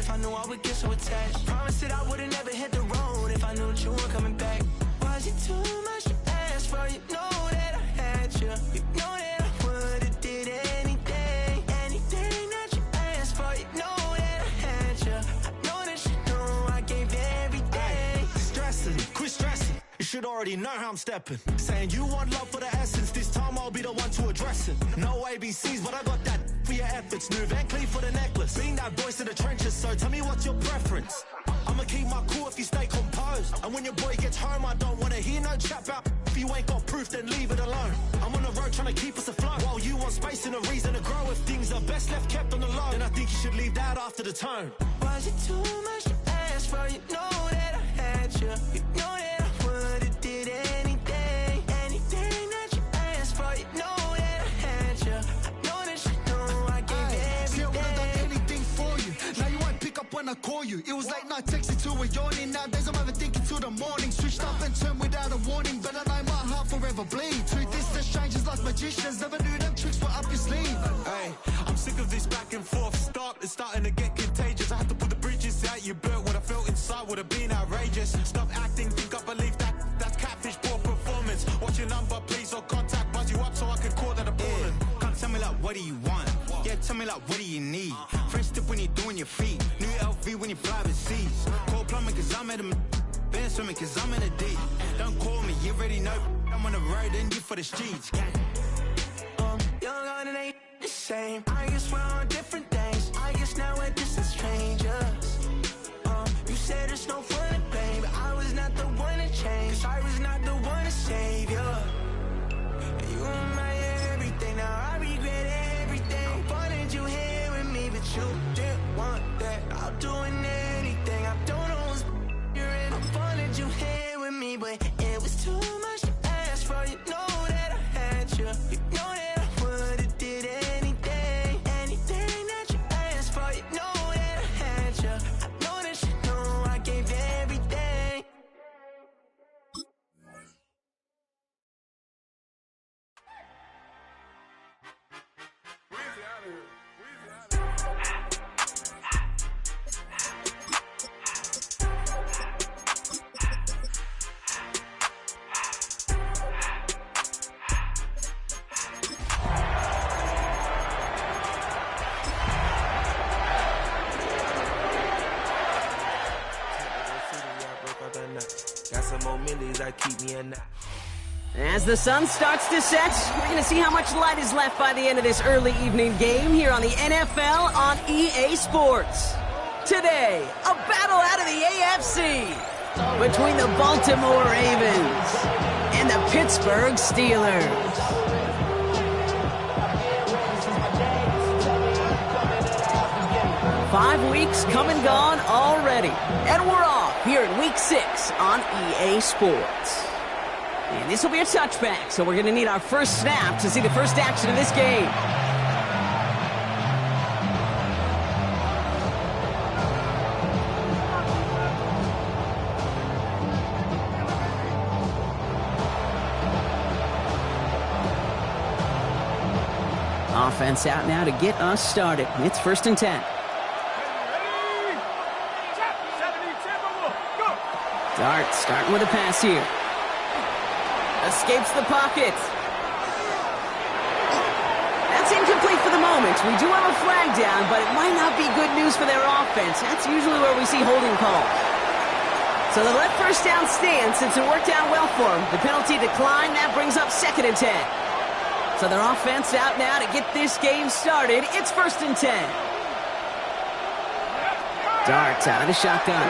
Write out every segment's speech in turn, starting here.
if I knew I would get so attached. I promised that I would've never hit the road if I knew that you weren't coming back. Was it too much to ask for? You know that I had you. You know that I would've did anything, anything that you asked for. You know that I had you. I know that you know I gave everything. Stressing, quit stressing. You should already know how I'm stepping. Saying you want love for the essence. This time I'll be the one to address it. No ABCs, but I got that for your efforts. New Van Cleef for the necklace. Being that voice in the trenches, so tell me what's your preference. I'ma keep my cool if you stay composed. And when your boy gets home, I don't wanna hear no chat about. If you ain't got proof, then leave it alone. I'm on the road trying to keep us afloat. While you want space and a reason to grow. If things are best left kept on the low, then I think you should leave that after the tone. Was it too much to ask for? You know that I had you. You know that I would've did anything, anything that you asked for. You know that I had you. I know that you know I gave everything. See, I would've done anything for you. Now you won't pick up when I call you. It was late night texting to a yawning. Nowadays I'm overthinking till the morning. Switched up and turned without a warning, but I know my heart forever bleed. Truth is, the strangers like magicians. Never knew them tricks were up your sleeve. Hey, I'm sick of this back and forth. It's starting to get contagious. I had to put the bridges out you built. What I felt inside would have been outrageous. Stop acting, think I believe that. That's catfish, poor performance. What's your number, please, or contact. Buzz you up so I can call that a ballin'. Can't tell me like, what do you want? Yeah, tell me like, what do you need? Fresh tip when you're doing your feet. New LV when you fly overseas. Call plumbing cause I'm at a been swimming cause I'm in a deep. Don't call me, you already know. I'm on the road and you for the streets. Young on it ain't the same. I guess we're on different things. I guess now we're distant strangers. You said there's no fun to blame, but I was not the one to change. 'Cause I was not the one to save you. And you were my everything. Now I regret everything. I wanted you here with me, but you didn't want that. I'm doing anything. I don't know what's you're in. I wanted you here with me, but it was too much to ask for. You know that I had you. You know that I would've did anything, anything that you asked for. You know that I had you. I know that you know I gave everything. Got some more millies that keep me in that. As the sun starts to set, we're going to see how much light is left by the end of this early evening game here on the NFL on EA Sports. Today, a battle out of the AFC between the Baltimore Ravens and the Pittsburgh Steelers. Five weeks come and gone already, and we're off here in Week 6 on EA Sports. And this will be a touchback, so we're going to need our first snap to see the first action of this game. Offense out now to get us started. It's 1st and 10. Dart starting with a pass here. Escapes the pocket. That's incomplete for the moment. We do have a flag down, but it might not be good news for their offense. That's usually where we see holding calls. So they let first down stand since it worked out well for them. The penalty declined. That brings up 2nd and 10. So their offense out now to get this game started. It's 1st and 10. Dart out of the shotgun.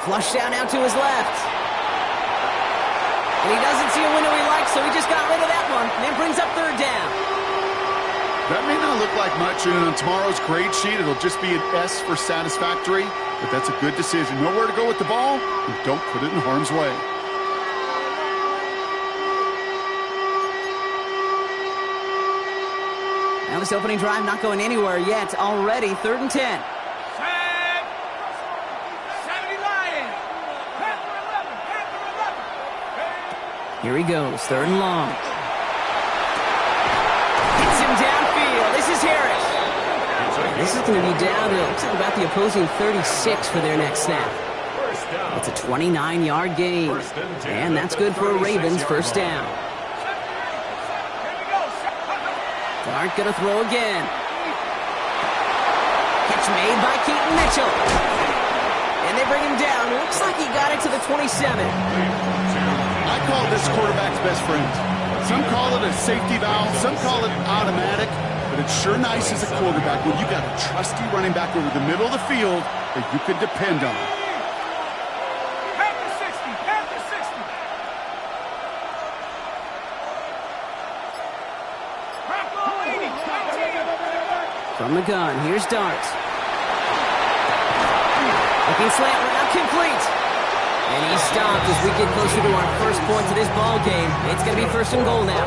Flush down now to his left. And he doesn't see a window he likes, so he just got rid of that one. And then brings up 3rd down. That may not look like much, and on tomorrow's grade sheet, it'll just be an S for satisfactory, but that's a good decision. Know where to go with the ball, and don't put it in harm's way. Now this opening drive not going anywhere yet. Already 3rd and 10. Here he goes, 3rd and long. Hits him downfield. This is Harris. looking to be down to, looks like about the opposing 36 for their next snap. It's a 29-yard gain, and that's good for a Ravens first down. Dart gonna throw again. Catch made by Keaton Mitchell. And they bring him down. Looks like he got it to the 27. I call this quarterback's best friend. Some call it a safety valve, some call it automatic, but it's sure nice as a quarterback when you got a trusty running back over the middle of the field that you can depend on. From the gun, here's Dart. Looking slant route complete. And he's stopped as we get closer to our first point to this ball game. It's going to be first and goal now.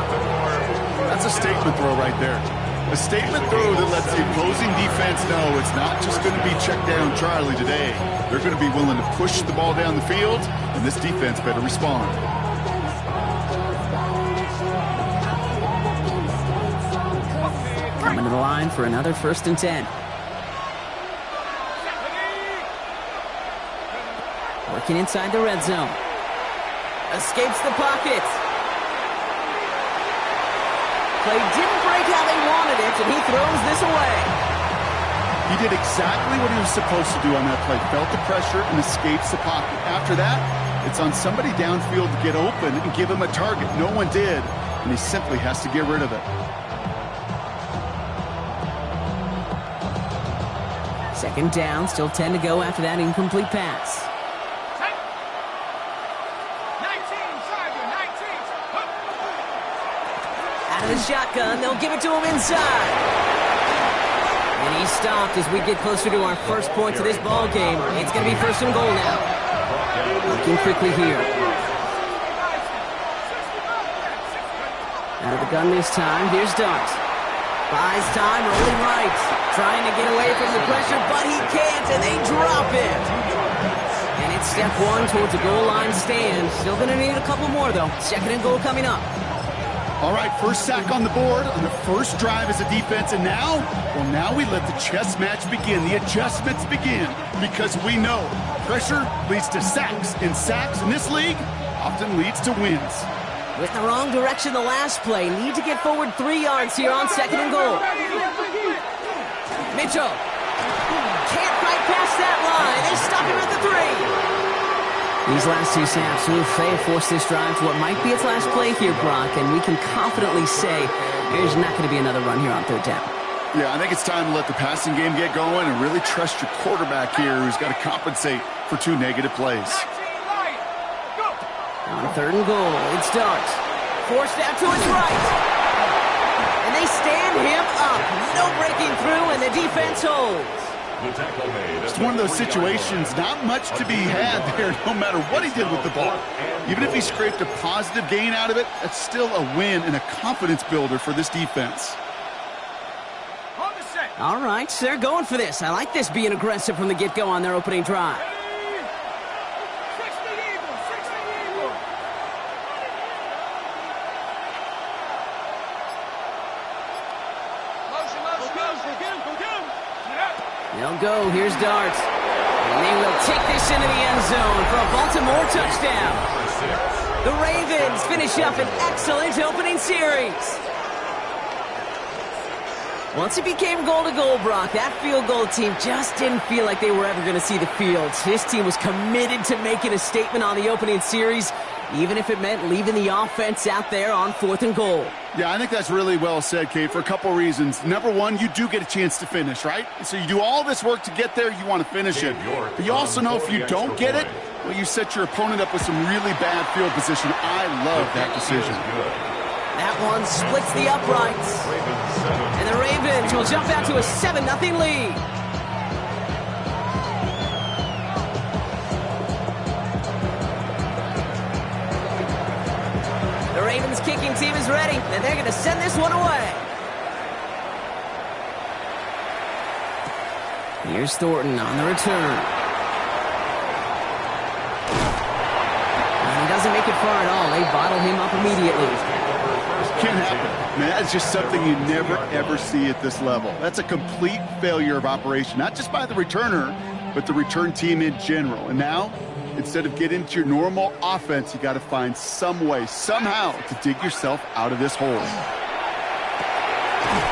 That's a statement throw right there. A statement throw that lets the opposing defense know it's not just going to be check down Charlie today. They're going to be willing to push the ball down the field, and this defense better respond. Coming to the line for another first and 10. Working inside the red zone. Escapes the pocket. Play didn't break how they wanted it, and he throws this away. He did exactly what he was supposed to do on that play. Felt the pressure and escapes the pocket. After that, it's on somebody downfield to get open and give him a target. No one did, and he simply has to get rid of it. Second down, still 10 to go after that incomplete pass. Out of the shotgun, they'll give it to him inside. And he's stopped as we get closer to our first point to this ball game. It's going to be first and goal now. Looking quickly here. Out of the gun this time, here's Dart. Buys time, rolling right. Trying to get away from the pressure, but he can't, and they drop it. And it's step one towards the goal line stand. Still going to need a couple more, though. Second and goal coming up. All right, first sack on the board on the first drive as a defense, and now we let the chess match begin. The adjustments begin, because we know pressure leads to sacks, and sacks in this league often leads to wins. With the wrong direction the last play. Need to get forward 3 yards here on second and goal. Mitchell can't quite pass that line. They stop him at the 3. These last two snaps, they have forced this drive to what might be its last play here, Brock, and we can confidently say there's not going to be another run here on third down. Yeah, I think it's time to let the passing game get going and really trust your quarterback here, who's got to compensate for 2 negative plays. On third and goal, it's Dart. Forced out to his right. And they stand him up. No breaking through, and the defense holds. It's one of those situations, not much to be had there, no matter what he did with the ball. Even if he scraped a positive gain out of it, that's still a win and a confidence builder for this defense. All right, they're going for this. I like this being aggressive from the get-go on their opening drive. They'll go. Here's Dart. And they will take this into the end zone for a Baltimore touchdown. The Ravens finish up an excellent opening series. Once it became goal-to-goal, Brock, that field goal team just didn't feel like they were ever going to see the field. His team was committed to making a statement on the opening series, even if it meant leaving the offense out there on fourth and goal. Yeah, I think that's really well said, Kate, for a couple reasons. Number one, you do get a chance to finish, right? So you do all this work to get there, you want to finish it. But you also know if you don't get it, well, you set your opponent up with some really bad field position. I love that decision. That one splits the uprights. And the Ravens will jump out to a 7-0 lead. The Ravens kicking team is ready, and they're going to send this one away. Here's Thornton on the return. And he doesn't make it far at all. They bottle him up immediately. Can't happen. Man, that's just something you never, ever see at this level. That's a complete failure of operation, not just by the returner, but the return team in general. And now, instead of getting into your normal offense, you got to find some way, somehow, to dig yourself out of this hole.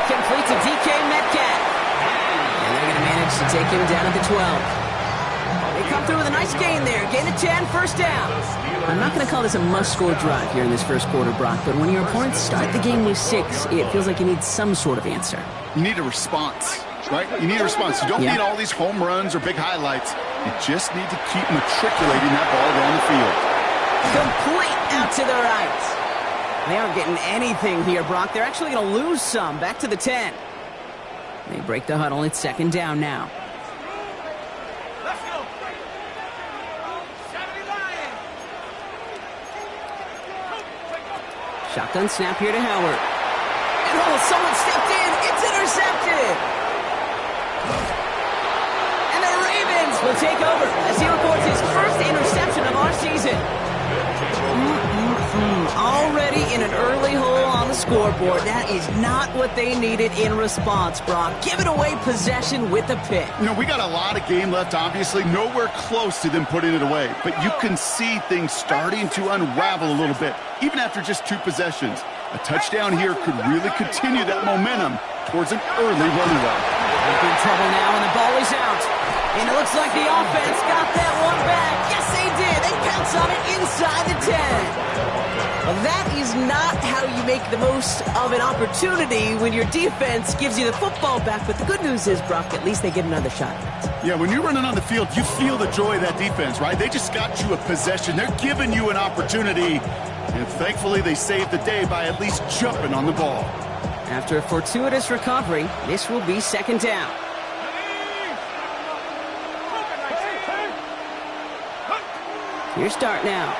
Complete to DK Metcalf. And they're going to manage to take him down at the 12. They come through with a nice gain there. Gain of 10, first down. I'm not going to call this a must-score drive here in this first quarter, Brock, but when your opponents start the game with 6, it feels like you need some sort of answer. You need a response, right? You need a response. You don't need all these home runs or big highlights. You just need to keep matriculating that ball down the field. Complete out to the right. They aren't getting anything here, Brock. They're actually going to lose some. Back to the 10. They break the huddle. It's second down now. Shotgun snap here to Howard. And someone stepped in. It's intercepted. And the Ravens will take over as he records his first interception of our season. Already in an early hole on the scoreboard. That is not what they needed in response, Brock. Giving away possession with a pick. You know, we got a lot of game left, obviously. Nowhere close to them putting it away. But you can see things starting to unravel a little bit, even after just 2 possessions. A touchdown here could really continue that momentum towards an early runaway. They're in trouble now, and the ball is out. And it looks like the offense got that one back. Yes, they did. They pounce on it inside the 10. Well, that is not how you make the most of an opportunity when your defense gives you the football back. But the good news is, Brock, at least they get another shot. Yeah, when you're running on the field, you feel the joy of that defense, right? They just got you a possession. They're giving you an opportunity. And thankfully, they saved the day by at least jumping on the ball. After a fortuitous recovery, this will be second down. Here's start now.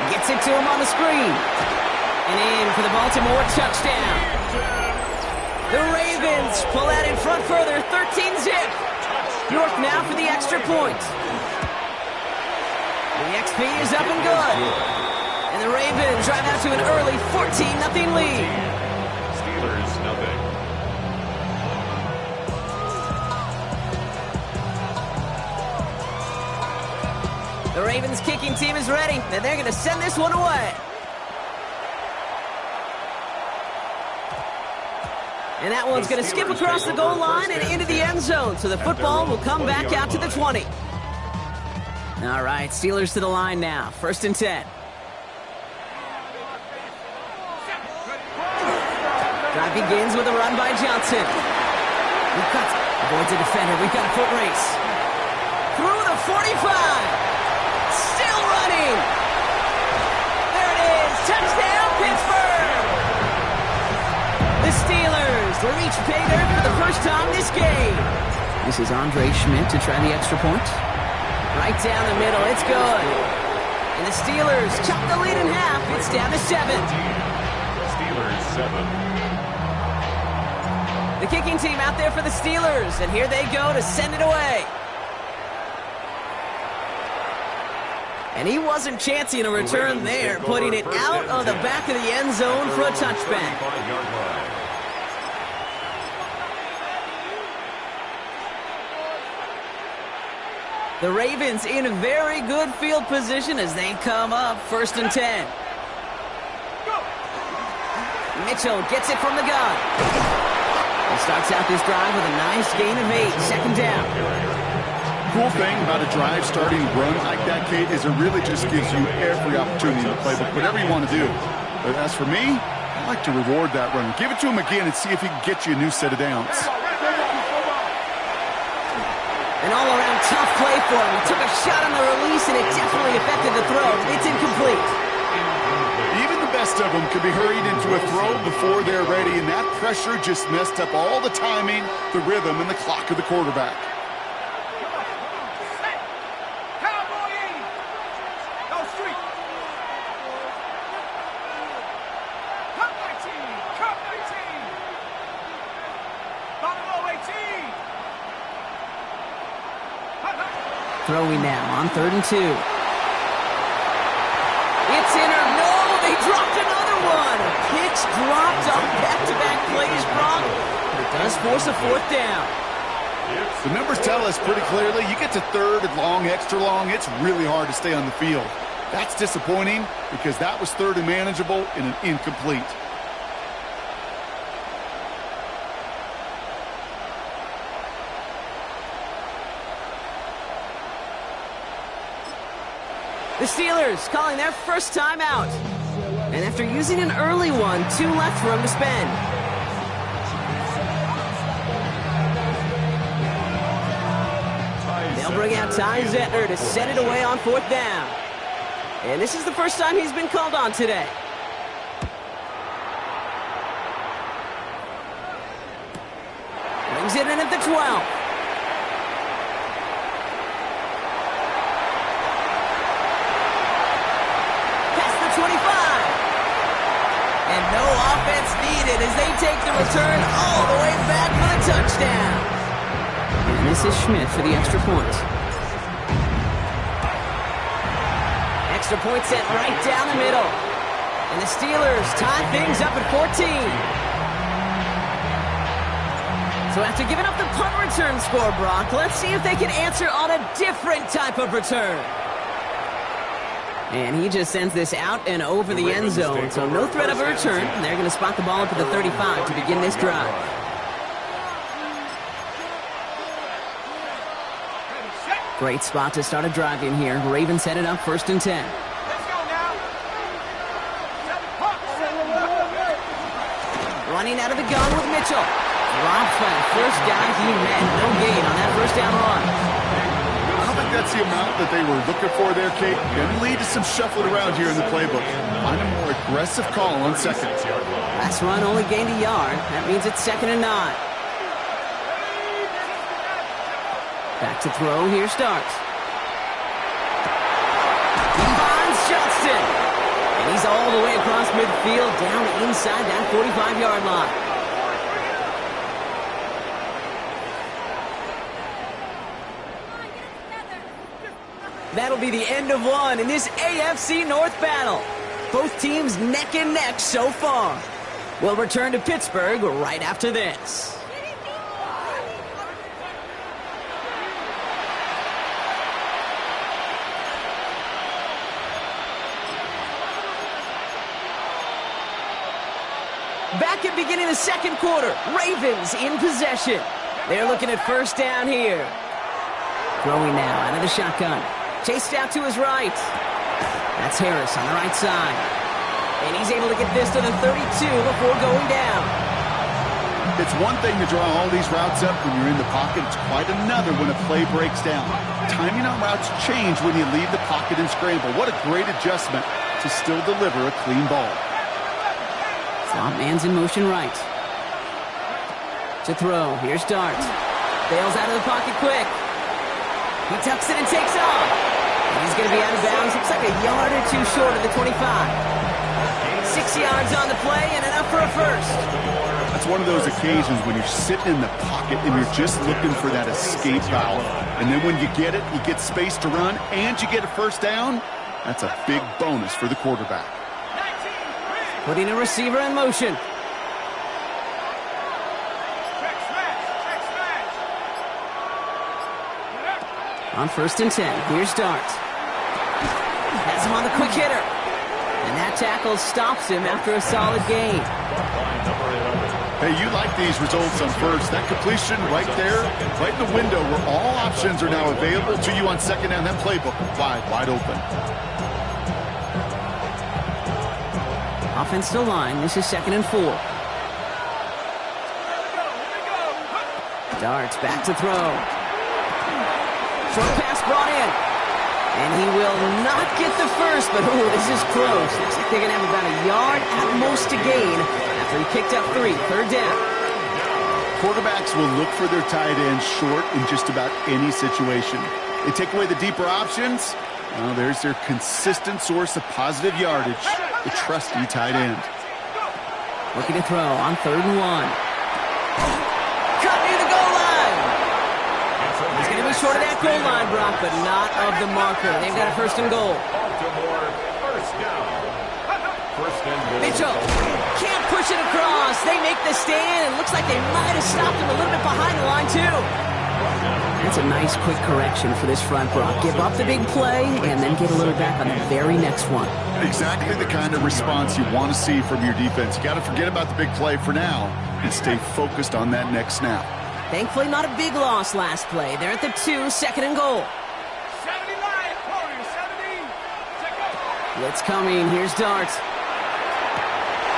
Gets it to him on the screen. And in for the Baltimore touchdown. The Ravens pull out in front further, 13-zip. York now for the extra point. The XP is up and good. And the Ravens drive out to an early 14-0 lead. Steelers, nothing. The Ravens kicking team is ready, and they're going to send this one away. And that one's going to skip across the goal line and into the end zone, so the football will come back out to the 20. All right, Steelers to the line now. First and 10. Drive begins with a run by Johnson. He cuts, avoids a defender. We've got a foot race. Through the 45. Still running. There it is. Touchdown, Pittsburgh. The Steelers reach pay dirt for the first time this game. This is Andre Schmidt to try the extra point. Right down the middle. It's good. And the Steelers chop the lead in half. It's down to 7. Steelers 7. The kicking team out there for the Steelers. And here they go to send it away. And he wasn't chancing a return there, putting it out of the back of the end zone for a touchback. The Ravens in very good field position as they come up first and 10. Mitchell gets it from the gun. He starts out this drive with a nice gain of 8, second down. Cool thing about a drive starting run like that, Kate, is it really just gives you every opportunity in the playbook, whatever you want to do. But as for me, I like to reward that run. Give it to him again and see if he can get you a new set of downs. An all-around tough play for him. He took a shot on the release, and it definitely affected the throw. It's incomplete. Even the best of them could be hurried into a throw before they're ready, and that pressure just messed up all the timing, the rhythm, and the clock of the quarterback. Throwing now on 3rd and 2. It's in or no, they dropped another one. gets dropped on back-to-back plays, Brock. But it does force a 4th down. The numbers tell us pretty clearly, you get to 3rd and long, extra long, it's really hard to stay on the field. That's disappointing because that was 3rd and manageable and an incomplete. The Steelers calling their first time out. And after using an early one, 2 left for them to spend. They'll bring out Ty Zettner to set it away on 4th down. And this is the first time he's been called on today. Brings it in at the 12. Past the 25. And no offense needed as they take the return all the way back for the touchdown. And this is Schmidt for the extra point. Extra point set right down the middle. And the Steelers tie things up at 14. So after giving up the punt return score, Brock, let's see if they can answer on a different type of return. And he just sends this out and over the end zone. So no threat of a return. And they're going to spot the ball up at the 35 to begin this drive. Great spot to start a drive in here. Ravens headed up 1st and 10. Running out of the gun with Mitchell. Dropped by the first guy he met. No gain on that 1st down run. I don't think that's the amount that they were looking for there, Kate. Going to lead to some shuffling around here in the playbook. Find a more aggressive call on 2nd. Last run only gained a yard. That means it's 2nd and 9. Back to throw. Here starts. He finds Johnston. And he's all the way across midfield, down inside that 45-yard line. That'll be the end of one in this AFC North battle. Both teams neck and neck so far. We'll return to Pittsburgh right after this. Back at beginning of the 2nd quarter, Ravens in possession. They're looking at 1st down here. Throwing now out of the shotgun. Chased out to his right. That's Harris on the right side. And he's able to get this to the 32 before going down. It's one thing to draw all these routes up when you're in the pocket. It's quite another when a play breaks down. Timing on routes change when you leave the pocket and scramble. What a great adjustment to still deliver a clean ball. Slot man's in motion right. To throw. Here's Dart. Bails out of the pocket quick. He tucks it and takes off. And he's going to be out of bounds. Looks like a yard or 2 short of the 25. 6 yards on the play and enough for a 1st. That's one of those occasions when you're sitting in the pocket and you're just looking for that escape valve. And then when you get it, you get space to run and you get a 1st down. That's a big bonus for the quarterback. Putting a receiver in motion. On 1st and 10, here's Dart. Has him on the quick hitter. And that tackle stops him after a solid gain. Hey, you like these results on 1st. That completion right there, right in the window where all options are now available to you on 2nd down. That playbook wide open. Offense still line. This is 2nd and 4. Darts back to throw. Short pass brought in. And he will not get the 1st, but this is close. Looks like they're going to have about a yard at most to gain after he picked up 3. 3rd down. Quarterbacks will look for their tight end short in just about any situation. They take away the deeper options. Well, there's their consistent source of positive yardage, the trusty tight end. Looking to throw on 3rd and 1. Cut near the goal line. He's going to be short of that goal line, Brock, but not of the marker. They've got a 1st and goal. Baltimore, 1st down. 1st and goal. Mitchell can't push it across. They make the stand. It looks like they might have stopped him a little bit behind the line, too. That's a nice quick correction for this front, Brock. Give up the big play and then get a little back on the very next one. Exactly the kind of response you want to see from your defense. You got to forget about the big play for now and stay focused on that next snap. Thankfully, not a big loss last play. They're at the 2, second and goal. Blitz coming. Here's Dart.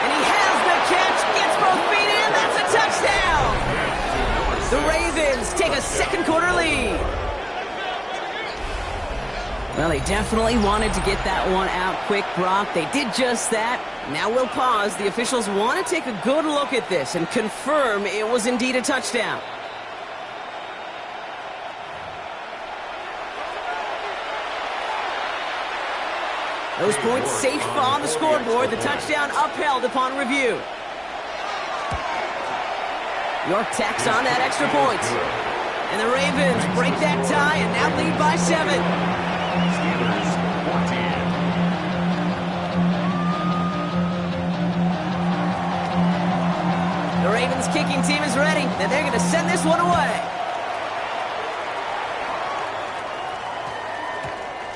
And he has the catch. Gets both feet in. That's a touchdown. The Ravens take a second quarter lead. Well, they definitely wanted to get that one out quick, Brock. They did just that. Now we'll pause. The officials want to take a good look at this and confirm it was indeed a touchdown. Those points safe on the scoreboard. The touchdown upheld upon review. York tacks on that extra point. And the Ravens break that tie and now lead by 7. Steelers 14. The Ravens kicking team is ready, and they're going to send this one away.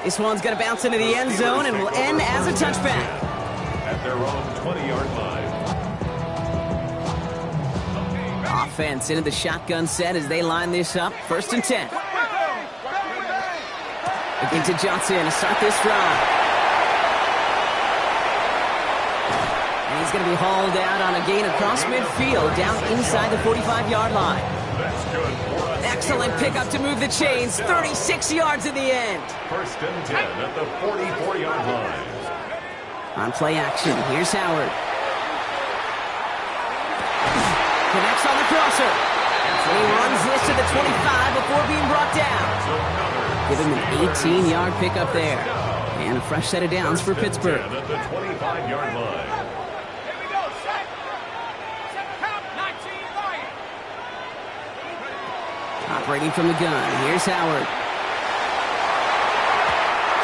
This one's going to bounce into the end zone and will end as a touchback. At their own 20-yard line. Offense into the shotgun set as they line this up. 1st and 10. Again to Johnson to start this drive. And he's going to be hauled out on a gain across midfield, down inside the 45-yard line. Excellent pickup to move the chains. 36 yards in the end. 1st and 10 at the 44-yard line. On play action, here's Howard. Connects on the crosser. And he runs this to the 25 before being brought down. Give him an 18-yard pickup there. And a fresh set of downs for Pittsburgh. At the 25-yard line. Operating from the gun, here's Howard.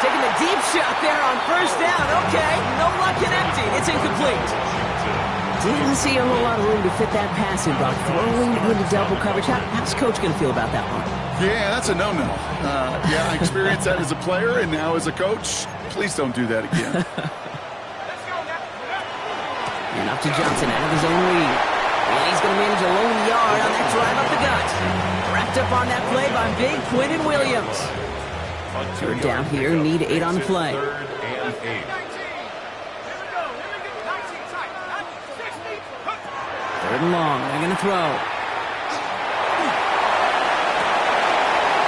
Taking the deep shot there on 1st down. Okay, no luck connecting. It's incomplete. Didn't see a whole lot of room to fit that pass in, Brock. Throwing into double coverage. How's Coach going to feel about that one? Yeah, that's a no-no. Yeah, I experienced that as a player and now as a coach. Please don't do that again. And up to Johnson out of his own lead. And he's going to manage a lone yard on that drive up the gut. Wrapped up on that play by big Quinton Williams. 3rd down here, need 8 on the play. 3rd and 8. 3rd and long, they're going to throw.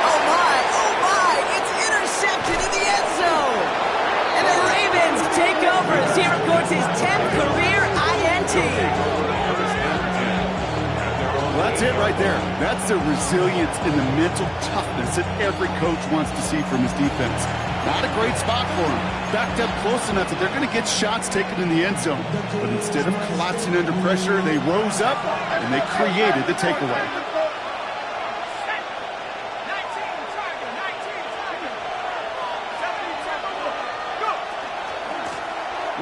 Oh my, it's intercepted in the end zone. And the Ravens take over as he records his 10th career INT. Well, that's it right there. That's the resilience and the mental toughness that every coach wants to see from his defense. Not a great spot for him. Backed up close enough that they're going to get shots taken in the end zone. But instead of collapsing under pressure, they rose up and they created the takeaway.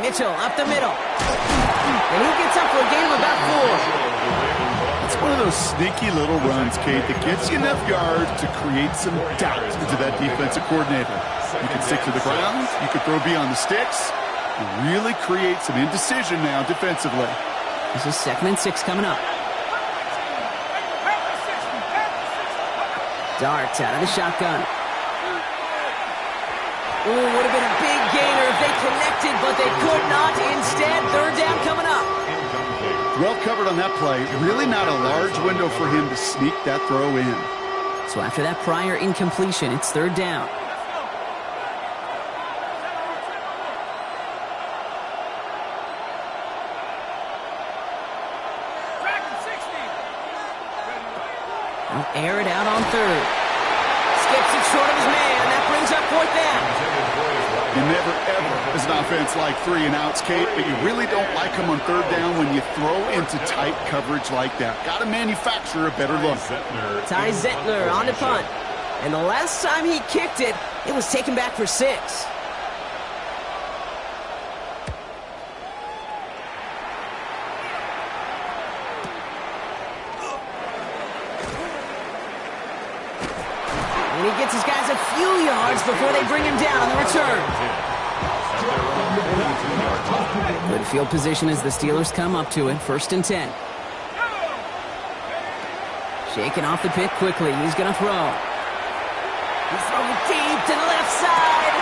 Mitchell up the middle. And he gets up for a gain of about 4. It's one of those sneaky little runs, Kate, that gets you enough yards to create some doubt into that defensive coordinator. You can stick to the ground, you can throw beyond the sticks, and really create some indecision now defensively. This is 2nd and 6 coming up. Darts out of the shotgun. Ooh, would have been a big gainer if they connected, but they could not. Instead, 3rd down coming up. Well covered on that play. Really not a large window for him to sneak that throw in. So after that prior incompletion, it's 3rd down. They'll air it out on 3rd. Skips it short of his man. That brings up 4th down. You never, ever, as an offense, like 3 and outs, Kate, but you really don't like them on 3rd down when you throw into tight coverage like that. Got to manufacture a better look. Ty Zettler on the punt. And the last time he kicked it, it was taken back for 6. And he gets his guys a few yards before they bring him down on the return. Good field position as the Steelers come up to it. 1st and 10. Shaking off the pick quickly. He's going to throw. He's throwing deep to the left side.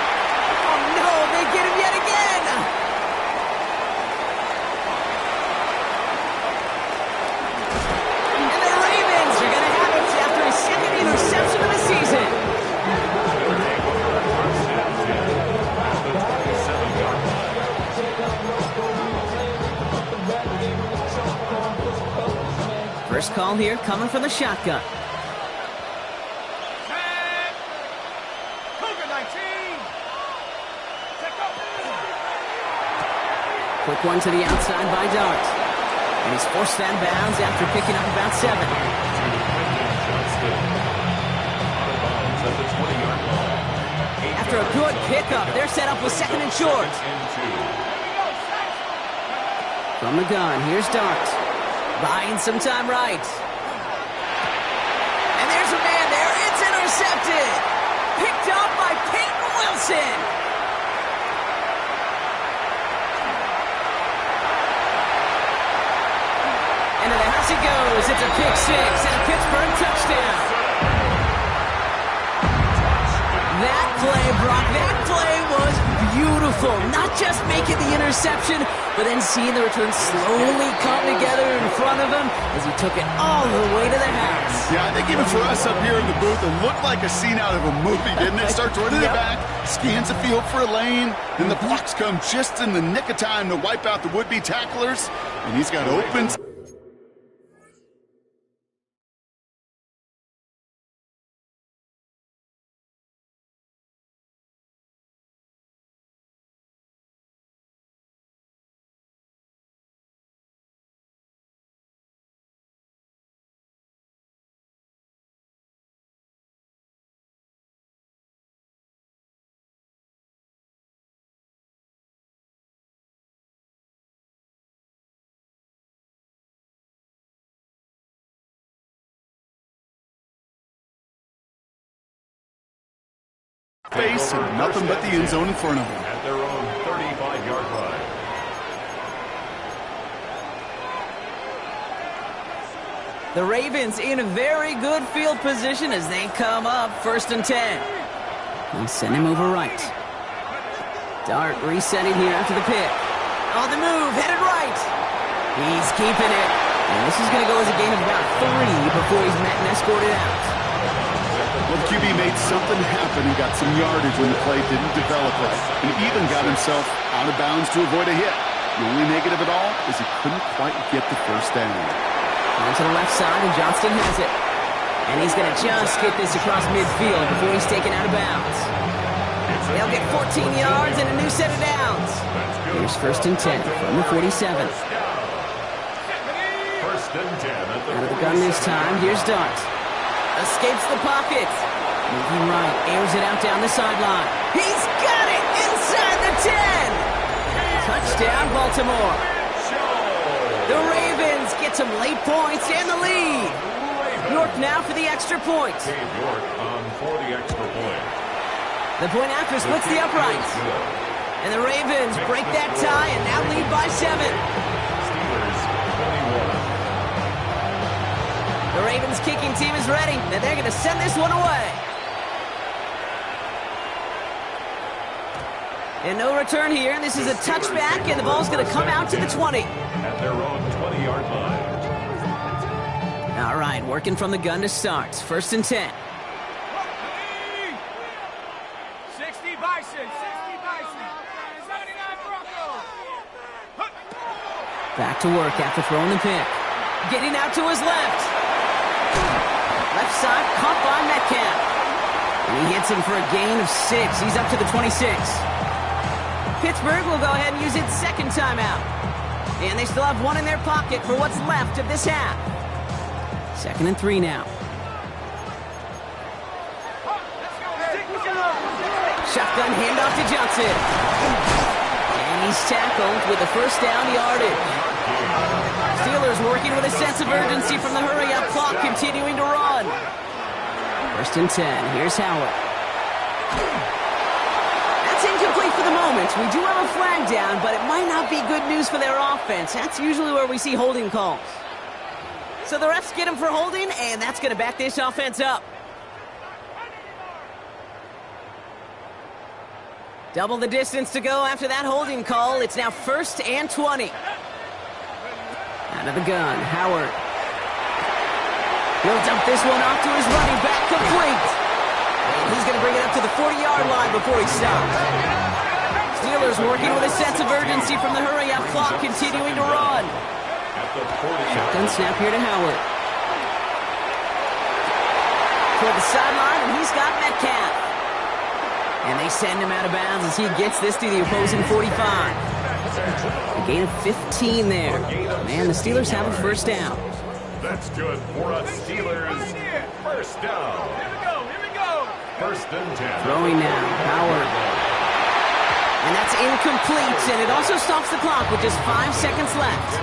Oh, no, they get him yet again. And the Ravens are going to have it after his 2nd interception of the season. First call here coming from the shotgun. Quick one to the outside by Dart. And he's forced out of bounds after picking up about 7. After a good pickup, they're set up with 2nd and short. From the gun, here's Dart. Buying some time right. And there's a man there. It's intercepted. Picked up by Peyton Wilson. And to the house he goes. It's a pick 6 and a Pittsburgh touchdown. That play, Brock, that play was beautiful. Not just making the interception, but then seeing the return slowly come together in front of him as he took it all the way to the house. Yeah, I think even for us up here in the booth, it looked like a scene out of a movie, didn't it? Starts running it back, scans the field for a lane, then the blocks come just in the nick of time to wipe out the would-be tacklers, and he's got open. Face and nothing but the end zone in front of them. At their own 35-yard line. The Ravens in a very good field position as they come up 1st and 10. They send him over right. Dart resetting here after the pick. On the move, headed right. He's keeping it. And this is going to go as a gain of about 3 before he's met and escorted out. Well, the QB made something happen and got some yardage when the play didn't develop right. And even got himself out of bounds to avoid a hit. The only negative at all is he couldn't quite get the first down. On to the left side, and Johnston has it. And he's going to just get this across midfield before he's taken out of bounds. They'll get 14 yards and a new set of downs. Here's 1st and 10 from the 47. 1st and 10 at the Out of the gun this time, here's Dart. Escapes the pocket. Moving right, airs it out down the sideline. He's got it inside the 10. Touchdown, Baltimore. The Ravens get some late points and the lead. York now for the extra point. York on for the extra point. The point after splits the uprights. And the Ravens break that tie and now lead by 7. Steelers 21. The Ravens kicking team is ready, and they're going to send this one away. And no return here. This is a touchback, and the ball's going to come out to the 20. At their own 20-yard line. All right, working from the gun to start. 1st and 10. 60 Bison, 79 Broncos. Back to work after throwing the pick. Getting out to his left. Left side, caught by Metcalf. And he hits him for a gain of 6. He's up to the 26. Pittsburgh will go ahead and use its 2nd timeout. And they still have 1 in their pocket for what's left of this half. 2nd and 3 now. Shotgun handoff to Johnson. And he's tackled with the 1st down yardage. Steelers working with a sense of urgency from the hurry-up clock, continuing to run. First and 10. Here's Howard. That's incomplete for the moment. We do have a flag down, but it might not be good news for their offense. That's usually where we see holding calls. So the refs get him for holding, and that's going to back this offense up. Double the distance to go after that holding call. It's now 1st and 20. Out of the gun, Howard. He'll dump this one off to his running back, complete. And he's going to bring it up to the 40-yard line before he stops. Steelers working with a sense of urgency from the hurry-up clock, continuing to run. Shotgun snap here to Howard. Toward the sideline, and he's got Metcalf. And they send him out of bounds as he gets this to the opposing 45. A gain of 15 there. Man, the Steelers have a first down. That's good for us Steelers. First down. Here we go. First and 10. Throwing now, Howard. And that's incomplete, and it also stops the clock with just 5 seconds left.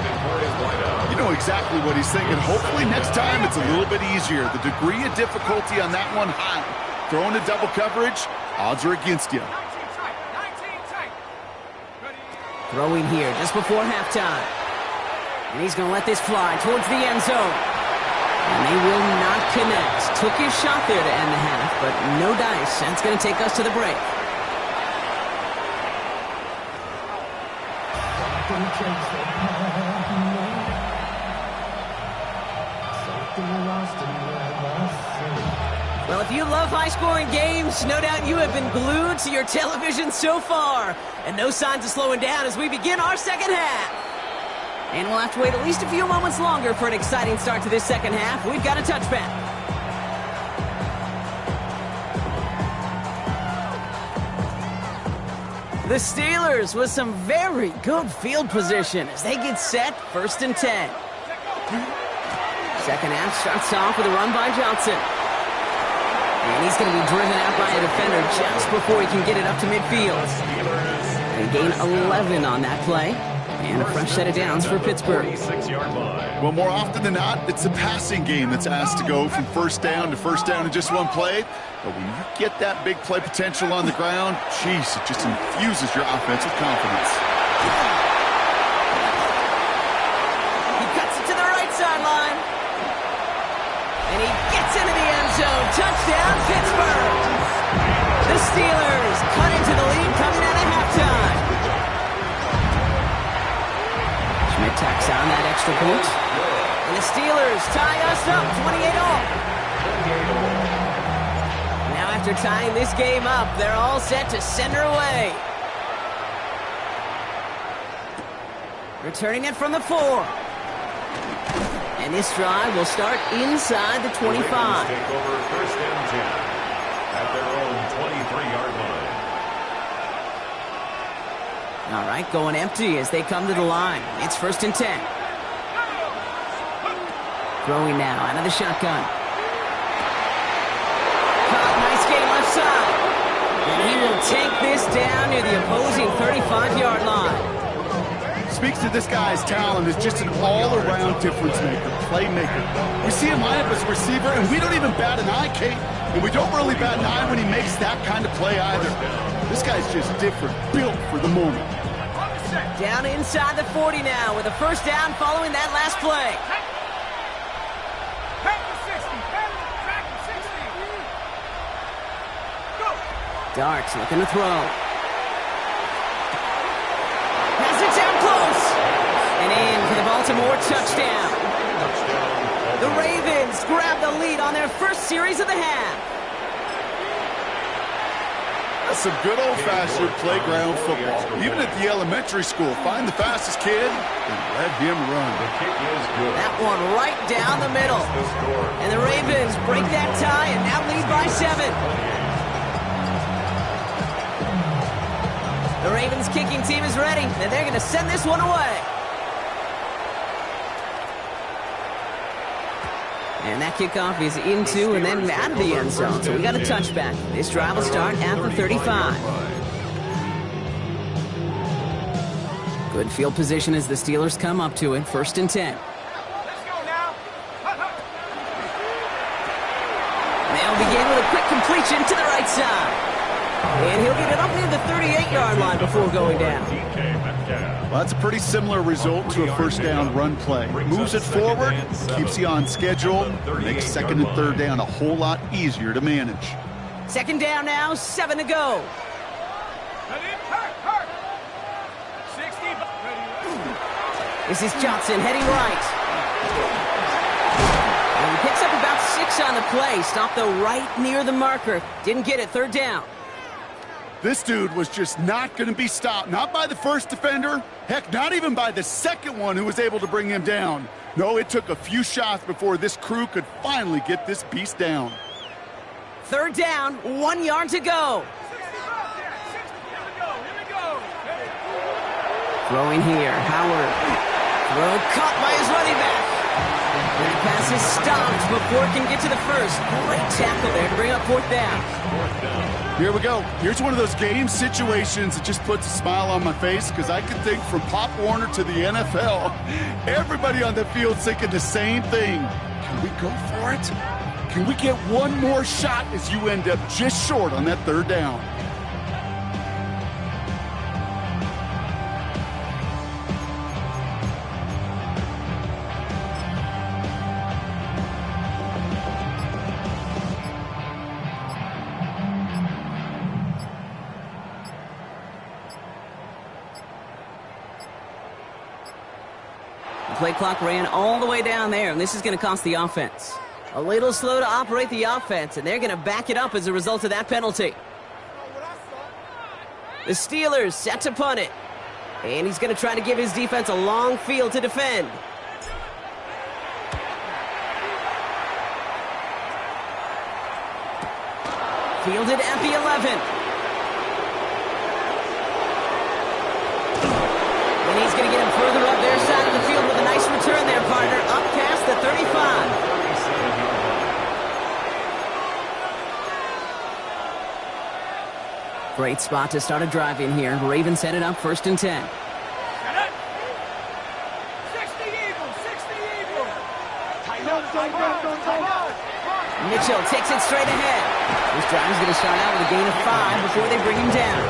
You know exactly what he's thinking. Hopefully next time it's a little bit easier. The degree of difficulty on that one high. Throwing to double coverage, odds are against you. 19 tight. Throwing here just before halftime. And he's going to let this fly towards the end zone. And they will not connect. Took his shot there to end the half, but no dice. That's going to take us to the break. Well, if you love high-scoring games, no doubt you have been glued to your television so far. And no signs of slowing down as we begin our second half. And we'll have to wait at least a few moments longer for an exciting start to this second half. We've got a touchback. The Steelers with some very good field position as they get set, 1st and 10. Second half starts off with a run by Johnson. And he's going to be driven out by a defender just before he can get it up to midfield. They gain 11 on that play. And a fresh set of downs for Pittsburgh. Well, more often than not, it's the passing game that's asked to go from first down to first down in just one play. But when you get that big play potential on the ground, geez, it just infuses your offense with confidence. He cuts it to the right sideline. And he gets into the end zone. Touchdown, Pittsburgh. The Steelers cut into the lead coming out of halftime. Schmidt tacks on that extra point. And the Steelers tie us up 28-all. Now after tying this game up, they're all set to send her away. Returning it from the 4. And this drive will start inside the 25. Take over 1st and 10 at their own 23-yard line. All right, going empty as they come to the line. It's 1st and 10. Throwing now out of the shotgun. Caught, nice game left side. And he will take this down near the opposing 35-yard line. Speaks to this guy's talent as just an all-around difference maker, playmaker. We see him line up as a receiver, and we don't even bat an eye, Kate. And we don't really bat an eye when he makes that kind of play either. This guy's just different, built for the moment. Down inside the 40 now with a first down following that last play. Darts looking to throw. Has it down close. And in for the Baltimore touchdown. The Ravens grab the lead on their first series of the half. That's some good old-fashioned playground football. Even at the elementary school, find the fastest kid and let him run. The kick is good. That one right down the middle. And the Ravens break that tie and now lead by 7. The Ravens kicking team is ready, and they're going to send this one away. And that kickoff is into and then out of the end zone, so we got a touchback. This drive will start at the 35. Good field position as the Steelers come up to it, 1st and 10. Let's go now. They'll begin with quick completion to the right side. And he'll get it up near the 38-yard line before going down. Well, that's a pretty similar result to a first down run play. Moves it forward, keeps you on schedule, makes second and third down a whole lot easier to manage. Second down now, 7 to go. This is Johnson heading right. And he picks up about 6 on the play. Stopped though right near the marker. Didn't get it, third down. This dude was just not going to be stopped. Not by the first defender. Heck, not even by the second one who was able to bring him down. No, it took a few shots before this crew could finally get this beast down. Third down, 1 yard to go. Throwing here, Howard. Throw caught by his running back. And the pass is stopped before it can get to the first. Great tackle there to bring up fourth down. Here we go. Here's one of those game situations that just puts a smile on my face because I can think from Pop Warner to the NFL, everybody on the field's thinking the same thing. Can we go for it? Can we get one more shot as you end up just short on that third down? Play clock ran all the way down there, and this is going to cost the offense. A little slow to operate the offense, and they're going to back it up as a result of that penalty. The Steelers set to punt it, and he's going to try to give his defense a long field to defend. Fielded at the 11. And he's going to get him further up their side of the field with a nice return there, partner. Up past the 35. Great spot to start a drive in here. Ravens set it up 1st and 10. 60 Eagles, 60 Eagles. Mitchell takes it straight ahead. This drive is going to start out with a gain of 5 before they bring him down.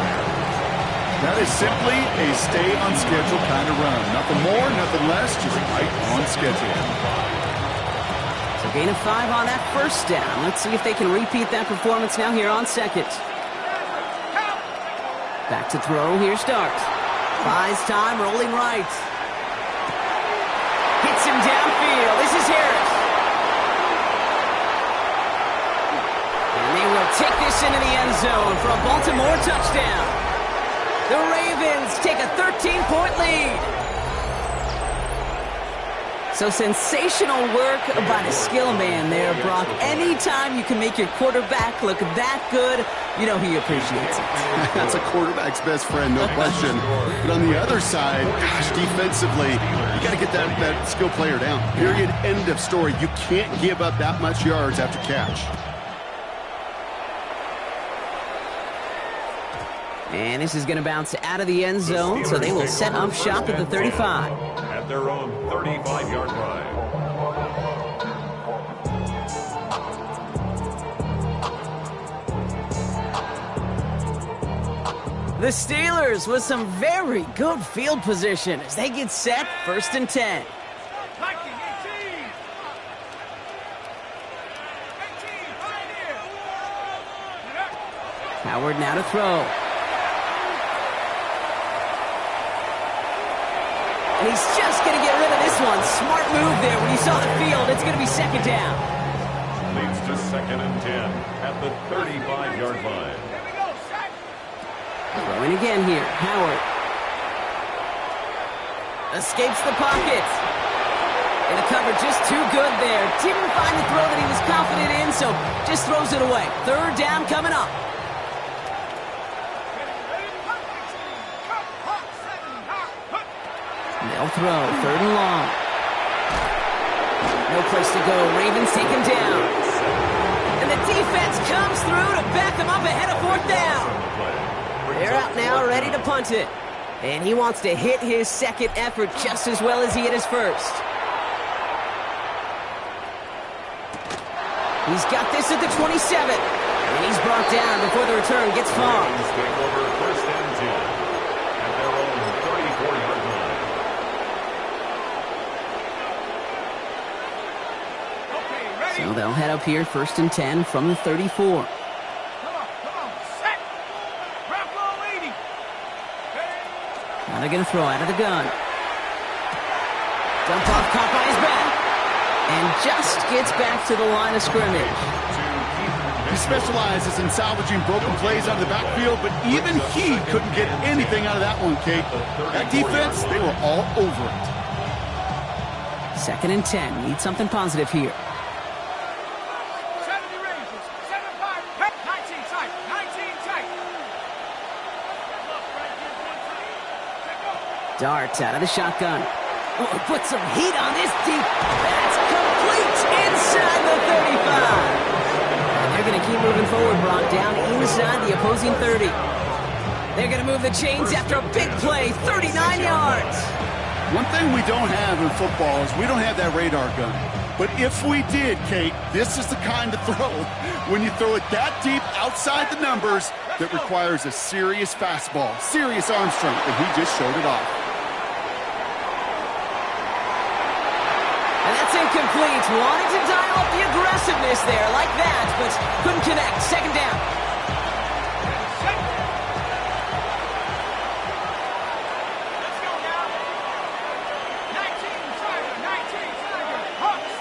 That is simply a stay-on-schedule kind of run. Nothing more, nothing less, just right on schedule. So gain of 5 on that first down. Let's see if they can repeat that performance now here on second. Back to throw. Here starts. Buys time, rolling right. Hits him downfield. This is Harris. And they will take this into the end zone for a Baltimore touchdown. The Ravens take a 13-point lead. So sensational work by the skill man there, Brock. Anytime you can make your quarterback look that good, you know he appreciates it. That's a quarterback's best friend, no question. But on the other side, gosh, defensively, you got to get that skill player down. Period, end of story. You can't give up that much yards after catch. And this is going to bounce out of the end zone, so they will set up shop at the 35. At their own 35-yard line. The Steelers with some very good field position as they get set 1st and 10. Howard now to throw. And he's just going to get rid of this one. Smart move there when he saw the field. It's going to be second down. Leads to 2nd and 10 at the 35-yard line. Throwing again here. Howard. Escapes the pocket. And the cover just too good there. Didn't find the throw that he was confident in, so just throws it away. Third down coming up. They'll throw. 3rd and long. No place to go. Ravens take him down. And the defense comes through to back him up ahead of 4th down. They're out now, ready to punt it. And he wants to hit his second effort just as well as he hit his first. He's got this at the 27. And he's brought down before the return gets far. Take over first and 10 at their own 34-yard line. Okay, ready? So they'll head up here, first and 10 from the 34. Come on, set. Bravo, 80. Now they're going to throw out of the gun. Dump off, caught by his back. And just gets back to the line of scrimmage. He specializes in salvaging broken plays out of the backfield, but even he couldn't get anything out of that one, Kate. That defense, they were all over it. Second and 10. Need something positive here. 70 ranges. 7-5. 19 tight. 19 tight. Darts out of the shotgun. Oh, put some heat on this deep. That's complete inside the 35. They're going to keep moving forward, Brock, down inside the opposing 30. They're going to move the chains after a big play, 39 yards. One thing we don't have in football is we don't have that radar gun. But if we did, Kate, this is the kind of throw, when you throw it that deep outside the numbers, that requires a serious fastball, serious arm strength, and he just showed it off. And that's incomplete. Wanted to dial up the aggressiveness there like that, but couldn't connect. Second down. Let's go now. 19 tiger. 19 tiger. Hawks,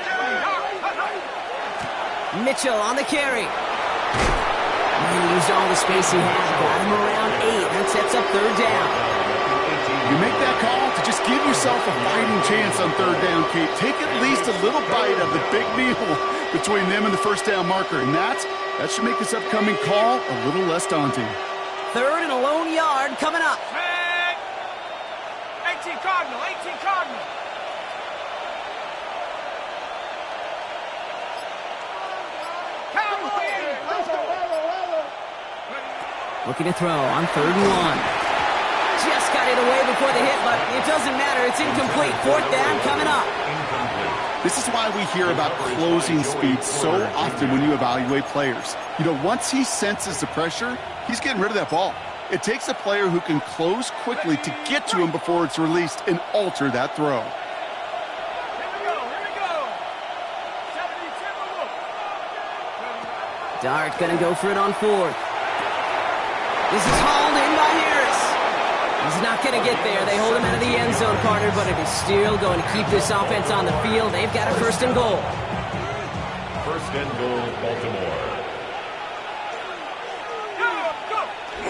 Mitchell on the carry. And he used all the space he had. Got him around 8. That sets up third down. You make that call to just give yourself a fighting chance on third down, Kate. Take at least a little bite of the big meal between them and the first down marker. And that should make this upcoming call a little less daunting. Third and a lone yard coming up. 18 Cardinal. 18 Cardinal. Looking to throw on third and 1. Just got it away before the hit, but it doesn't matter. It's incomplete. Fourth down coming up. This is why we hear about closing speed so often when you evaluate players. You know, once he senses the pressure, he's getting rid of that ball. It takes a player who can close quickly to get to him before it's released and alter that throw. Here we go. 72. Dart going to go for it on fourth. This is hauled in by Harris. He's not going to get there. They hold him out of the end zone, partner, but it is still going to keep this offense on the field. They've got a first and goal. First and goal, Baltimore.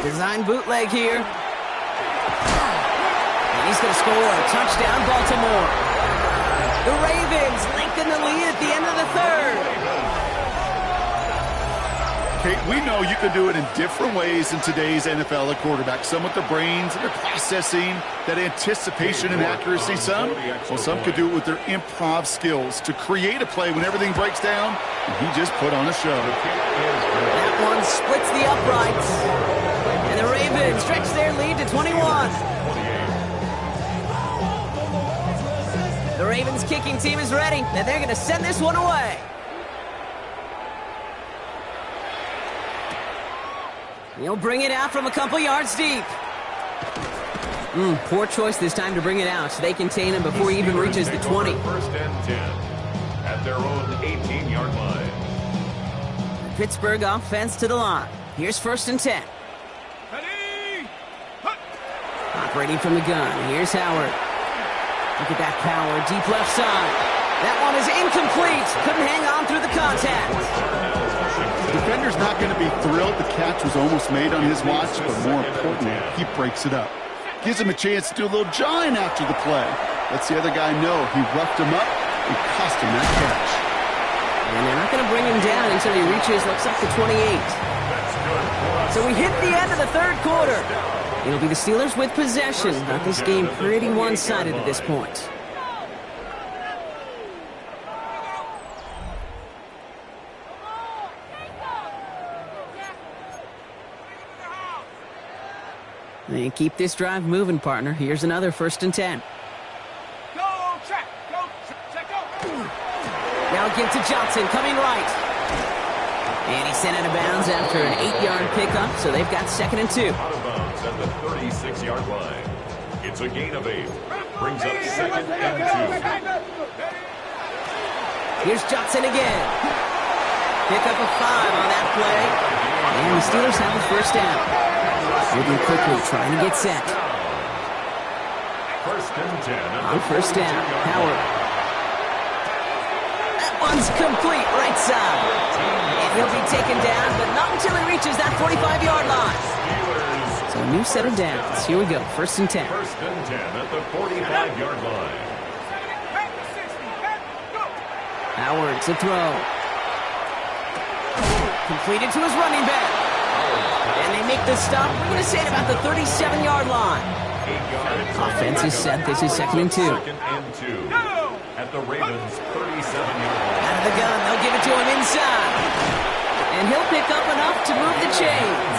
Design bootleg here. And he's going to score a touchdown, Baltimore. The Ravens lengthen the lead at the end of the third. Kate, we know you can do it in different ways in today's NFL at quarterback. Some with their brains and their processing, that anticipation and accuracy. Some could do it with their improv skills to create a play when everything breaks down. And he just put on a show. That one splits the uprights. And the Ravens stretch their lead to 21. The Ravens kicking team is ready, and they're going to send this one away. He'll bring it out from a couple yards deep. Poor choice this time to bring it out. They contain him before he even reaches the 20. First and 10 at their own 18-yard line. The Pittsburgh offense to the line. Here's first and 10. Ready. Operating from the gun. Here's Howard. Look at that power. Deep left side. That one is incomplete. Couldn't hang on through the contact. The defender's not going to be thrilled the catch was almost made on his watch, but more importantly, he breaks it up. Gives him a chance to do a little jawing after the play. Lets the other guy know he roughed him up and cost him that catch. And they're not going to bring him down until he reaches, looks like the 28. So we hit the end of the third quarter. It'll be the Steelers with possession, but this game pretty one-sided at this point. They keep this drive moving, partner. Here's another first and 10. Go, check. Go, check, go. Now give to Johnson, coming right. And he's sent out of bounds after an 8-yard pickup, so they've got 2nd and 2. Out of bounds at the 36-yard line. It's a gain of 8. Brings up 2nd and 2. Here's Johnson again. Pick up a 5 on that play. And the Steelers have a first down. Moving quickly, trying to get set. First and 10. On first down, Howard. That one's complete, right side. And he'll be taken down, but not until he reaches that 45-yard line. So a new set of downs. Here we go, first and 10. First and 10 at the 45-yard line. Howard to throw. Completed to his running back. And they make the stop. We're going to say at about the 37-yard line. Offense is set. This is 2nd and 2. 2nd and 2 at the Ravens' 37-yard line. Out of the gun. They'll give it to him inside. And he'll pick up enough to move the chains.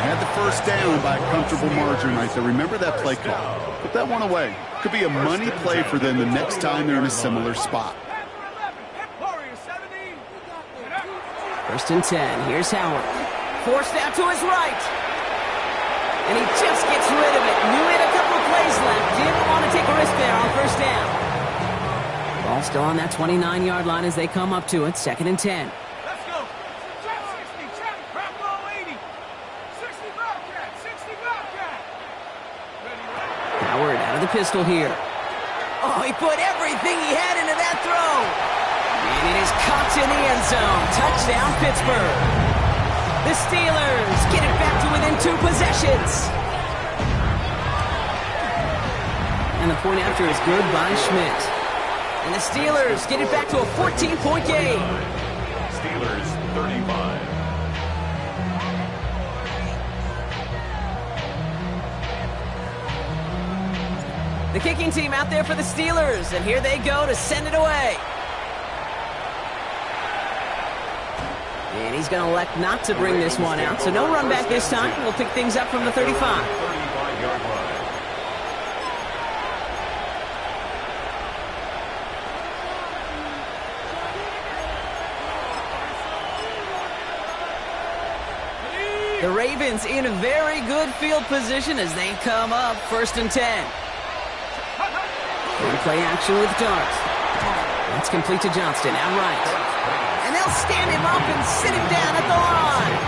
Had the first down by a comfortable margin right there. Remember that play call. Put that one away. Could be a money play for them the next time they're in a similar spot. First and 10. Here's Howard. Forced out to his right. And he just gets rid of it. Knew he had a couple of plays left. Didn't want to take a risk there on first down. Ball still on that 29-yard line as they come up to it. 2nd and 10. Let's go. Check 60, check. Crap ball 80. 60 Bobcat, 60 Bobcat. Howard out of the pistol here. Oh, he put everything he had into that throw. And it is caught in the end zone. Touchdown, Pittsburgh. The Steelers get it back to within 2 possessions. And the point after is good by Schmidt. And the Steelers get it back to a 14-point game. Steelers 35. The kicking team out there for the Steelers, and here they go to send it away. And he's going to elect not to bring this one out, so no run back this time. We'll pick things up from the 35. 35-yard line. The Ravens in a very good field position as they come up 1st and 10. And play action with Dart. That's complete to Johnston, outright. And they'll stand him up and sit him down at the line.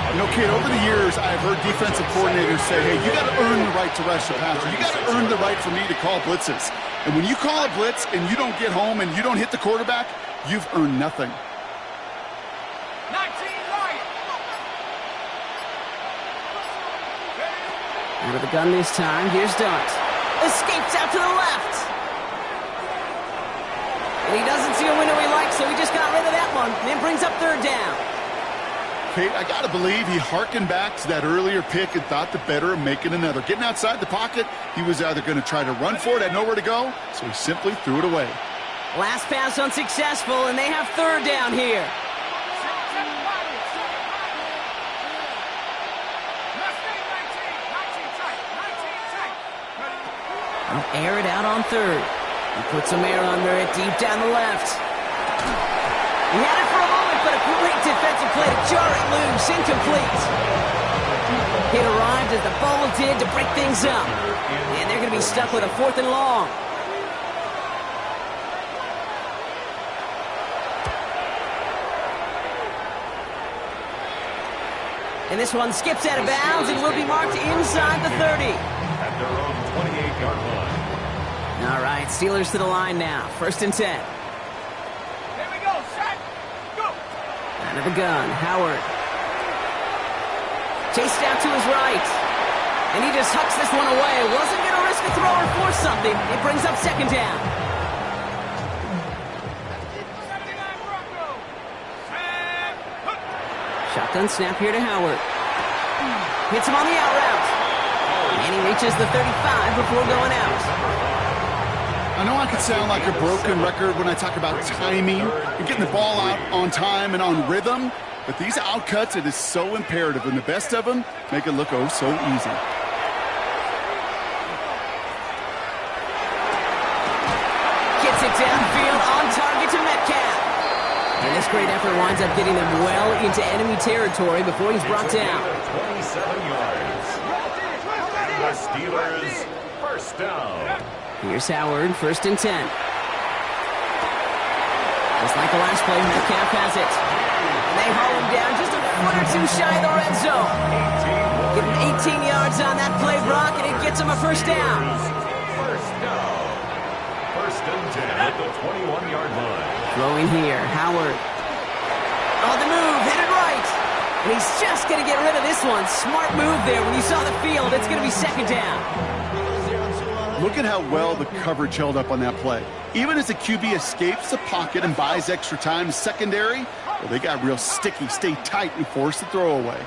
You know, kid, over the years, I've heard defensive coordinators say, hey, you got to earn the right to rush the passer. You got to earn the right for me to call blitzes. And when you call a blitz and you don't get home and you don't hit the quarterback, you've earned nothing. 19 right. Out of the gun this time, here's Dart. Escapes out to the left. And he doesn't see a window he likes, so he just got rid of that one. Then brings up 3rd down. Kate, I got to believe he hearkened back to that earlier pick and thought the better of making another. Getting outside the pocket, he was either going to try to run for it, had nowhere to go, so he simply threw it away. Last pass unsuccessful, and they have 3rd down here. They'll air it out on 3rd. He puts some air under it deep down the left. He had it for a moment, but a great defensive play to jar it loose. Incomplete. It arrived as the ball did to break things up. And they're going to be stuck with a 4th and long. And this one skips out of bounds and will be marked inside the 30. At their own 28-yard line. All right, Steelers to the line now. 1st and 10. Here we go, set, go. Out of the gun, Howard. Chased out to his right. And he just hucks this one away. Wasn't going to risk a throw or force something. It brings up 2nd down. 79 Broncos. Shotgun snap here to Howard. Hits him on the out route. And he reaches the 35 before going out. I know I could sound like a broken record when I talk about timing and getting the ball out on time and on rhythm, but these outcuts, it is so imperative, and the best of them make it look oh so easy. Gets it downfield on target to Metcalf. And this This great effort winds up getting them well into enemy territory before he's brought down. 27 yards. And the Steelers, first down. Here's Howard, 1st and 10. Just like the last play, Metcalf has it. They haul him down just a foot or two shy of the red zone. Get him 18 yards on that play, Brock, and it gets him a first down. First down. 1st and 10 at the 21-yard line. Throwing here, Howard. On the move, hit it right. And he's just going to get rid of this one. Smart move there. When you saw the field, it's going to be 2nd down. Look at how well the coverage held up on that play. Even as the QB escapes the pocket and buys extra time in secondary, well, they got real sticky, stay tight, and force the throw away.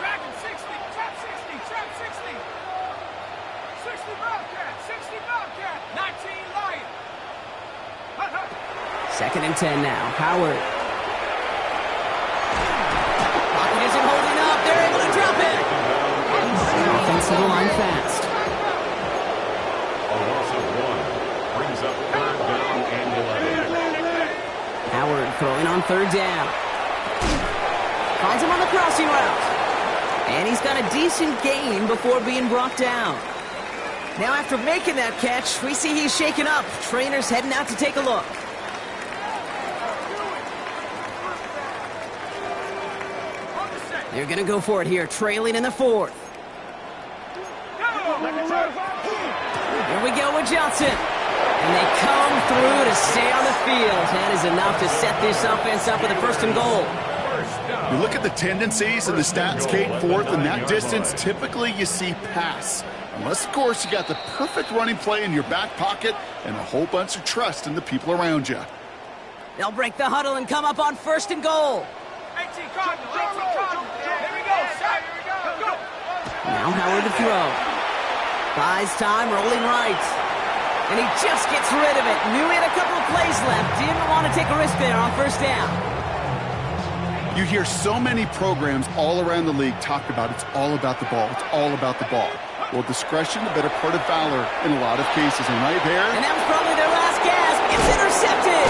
Dragon 60, trap 60, trap 60. 60 Bobcat, 60 Bobcat, 19 Lion. 2nd and 10 now, Howard. Pocket isn't holding up. They're able to drop it. Offensive line fast. A loss of 1 brings up 3rd down and 11. Howard throwing on 3rd down. Finds him on the crossing route. And he's got a decent gain before being brought down. Now after making that catch, we see he's shaken up. Trainer's heading out to take a look. They're going to go for it here, trailing in the 4th. Here we go with Johnson. And they come through to stay on the field. That is enough to set this offense up with a 1st and goal. You look at the tendencies and the stats, Kate, 4th in that distance, typically you see pass. Unless, of course, you got the perfect running play in your back pocket and a whole bunch of trust in the people around you. They'll break the huddle and come up on 1st and goal. 18 Cardinal, 18 Cardinal. Here we go, Shaq. Here we go. Go. Now Howard to throw. Buys time, rolling right. And he just gets rid of it. Knew he had a couple of plays left. Didn't want to take a risk there on 1st down. You hear so many programs all around the league talk about it's all about the ball. It's all about the ball. Well, discretion, the better part of valor in a lot of cases. And right there... And that was probably their last gasp. It's intercepted.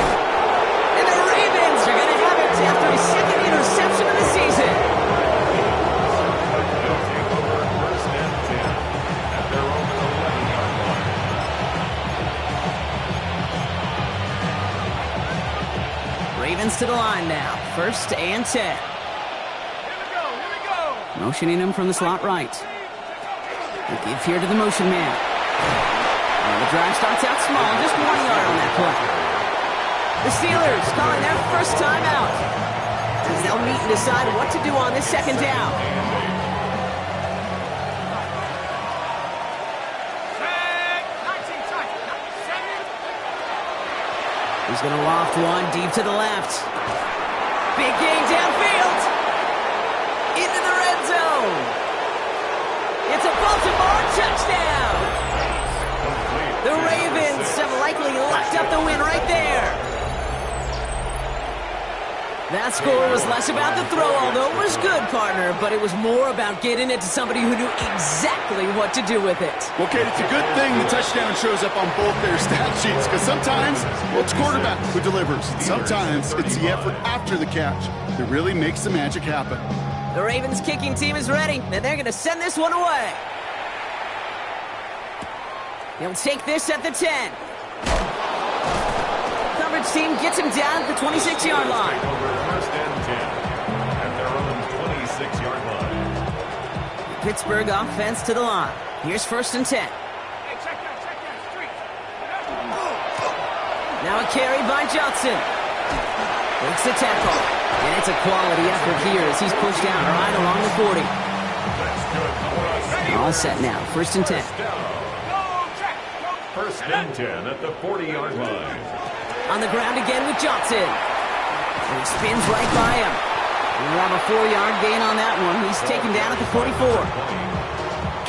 And the Ravens are going to have it after a 2nd interception of the season. They'll take over 1st and 10 at their own 11-yard line. Ravens to the line now. 1st and 10. Here we go. Motioning him from the slot right. The give here to the motion man. And the drive starts out small, just 1 yard on that play. The Steelers calling their first time out, as they'll meet and decide what to do on this 2nd down. He's going to loft one deep to the left. Big gain downfield. Into the red zone. It's a Baltimore touchdown. The Ravens have likely locked up the win right there. That score was less about the throw, although it was good, partner, but it was more about getting it to somebody who knew exactly what to do with it. Well, Kate, it's a good thing the touchdown shows up on both their stat sheets, because sometimes, well, it's quarterback who delivers. Sometimes it's the effort after the catch that really makes the magic happen. The Ravens kicking team is ready, and they're going to send this one away. He'll take this at the 10. Coverage team gets him down at the 26-yard line. Over 1st and 10 at their own 26-yard line. Pittsburgh offense to the line. Here's 1st and 10. Hey, check that, street. Now a carry by Johnson. Breaks the tackle. And it's a quality effort here as he's pushed down right along the 40. All set now. 1st and 10. 1st and 10 at the 40-yard line. On the ground again with Johnson. And he spins right by him. We'll have a 4-yard gain on that one. He's taken down at the 44.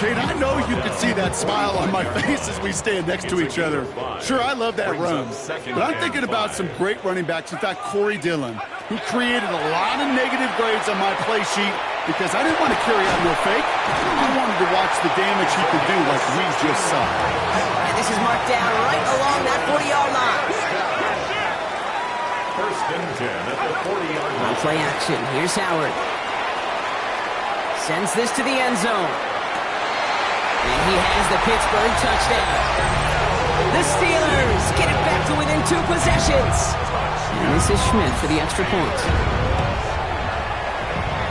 Kate, I know you can see that smile on my face as we stand next to each other. Sure, I love that run. But I'm thinking about some great running backs. In fact, Corey Dillon, who created a lot of negative grades on my play sheet because I didn't want to carry out no fake. I wanted to watch the damage he could do like we just saw. And this is marked down right along that 40-yard line. First and 10 at the 40-yard line. On play action. Here's Howard. Sends this to the end zone. And he has the Pittsburgh touchdown. The Steelers get it back to within 2 possessions. And this is Schmidt for the extra point.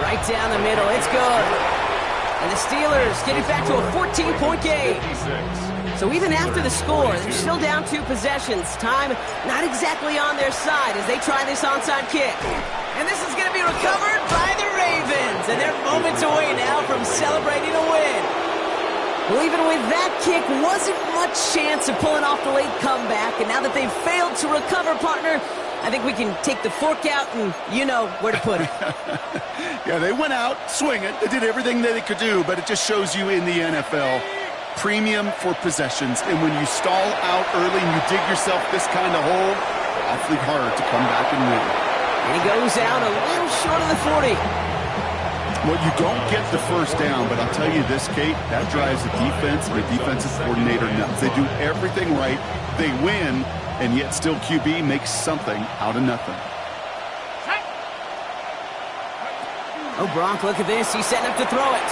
Right down the middle. It's good. And the Steelers get it back to a 14-point game. So even after the score, they're still down 2 possessions. Time not exactly on their side as they try this onside kick. And this is going to be recovered by the Ravens. And they're moments away now from celebrating a win. Well, even with that kick, wasn't much chance of pulling off the late comeback. And now that they've failed to recover, partner, I think we can take the fork out and you know where to put it. Yeah, they went out swinging. They did everything that they could do, but it just shows you in the NFL, premium for possessions. And when you stall out early and you dig yourself this kind of hole, awfully hard to come back and win. And he goes out a little short of the 40. Well, you don't get the first down, but I'll tell you this, Kate, that drives the defense and the defensive coordinator nuts. They do everything right. They win, and yet still QB makes something out of nothing. Oh, Gronk, look at this. He's setting up to throw it.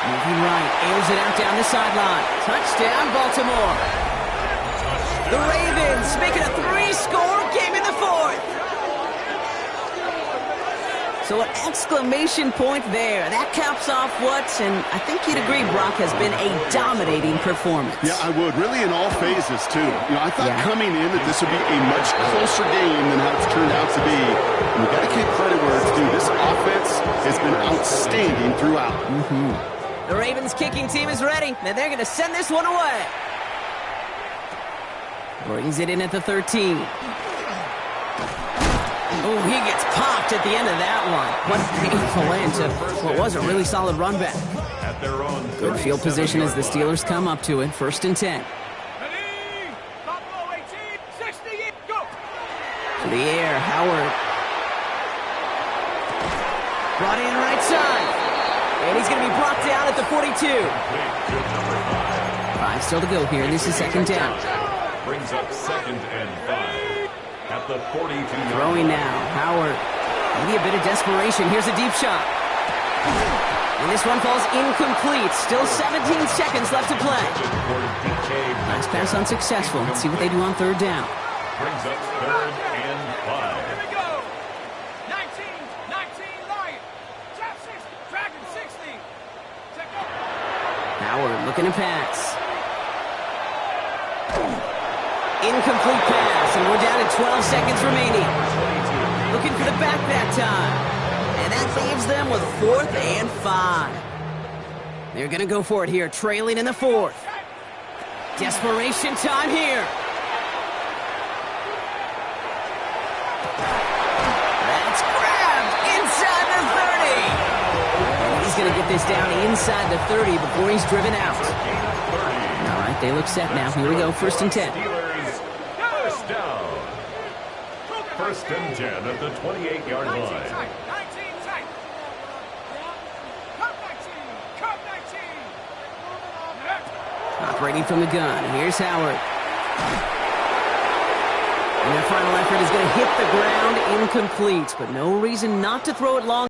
Moving right, airs it out down the sideline. Touchdown, Baltimore. The Ravens making a 3-score game in the 4th. So an exclamation point there. That caps off what, and I think you'd agree, Brock, has been a dominating performance. Yeah, I would. Really in all phases, too. You know, I thought coming in that this would be a much closer game than how it's turned out to be. And we've got to give credit where it's due. This offense has been outstanding throughout. The Ravens kicking team is ready, and they're going to send this one away. Brings it in at the 13. Oh, he gets popped at the end of that one. What a painful end to what was a really solid run back. At their own Good field position as the Steelers come up to it. 1st and 10. To the air, Howard. Brought in right side. And he's going to be brought down at the 42. 5 still to go here. This is 2nd down. brings up 2nd and 5. At the 42-yard Throwing now, Howard. Maybe a bit of desperation. Here's a deep shot. And this one falls incomplete. Still 17 seconds left to play. Nice pass unsuccessful. Let's see what they do on 3rd down. Brings up 3rd and 5. Here we go. 19 Lions. Trap 60. Dragon 60. Check up. Howard looking to pass. Incomplete pass, and we're down to 12 seconds remaining. Looking for the back that time. And that leaves them with 4th and 5. They're going to go for it here, trailing in the 4th. Desperation time here. That's grabbed inside the 30. And he's going to get this down inside the 30 before he's driven out. All right, they look set now. Here we go, 1st and 10. First down. 1st and 10 at the 28-yard line. 19 tight. Cut 19. Operating from the gun. Here's Howard. And their final effort is going to hit the ground incomplete, but no reason not to throw it long.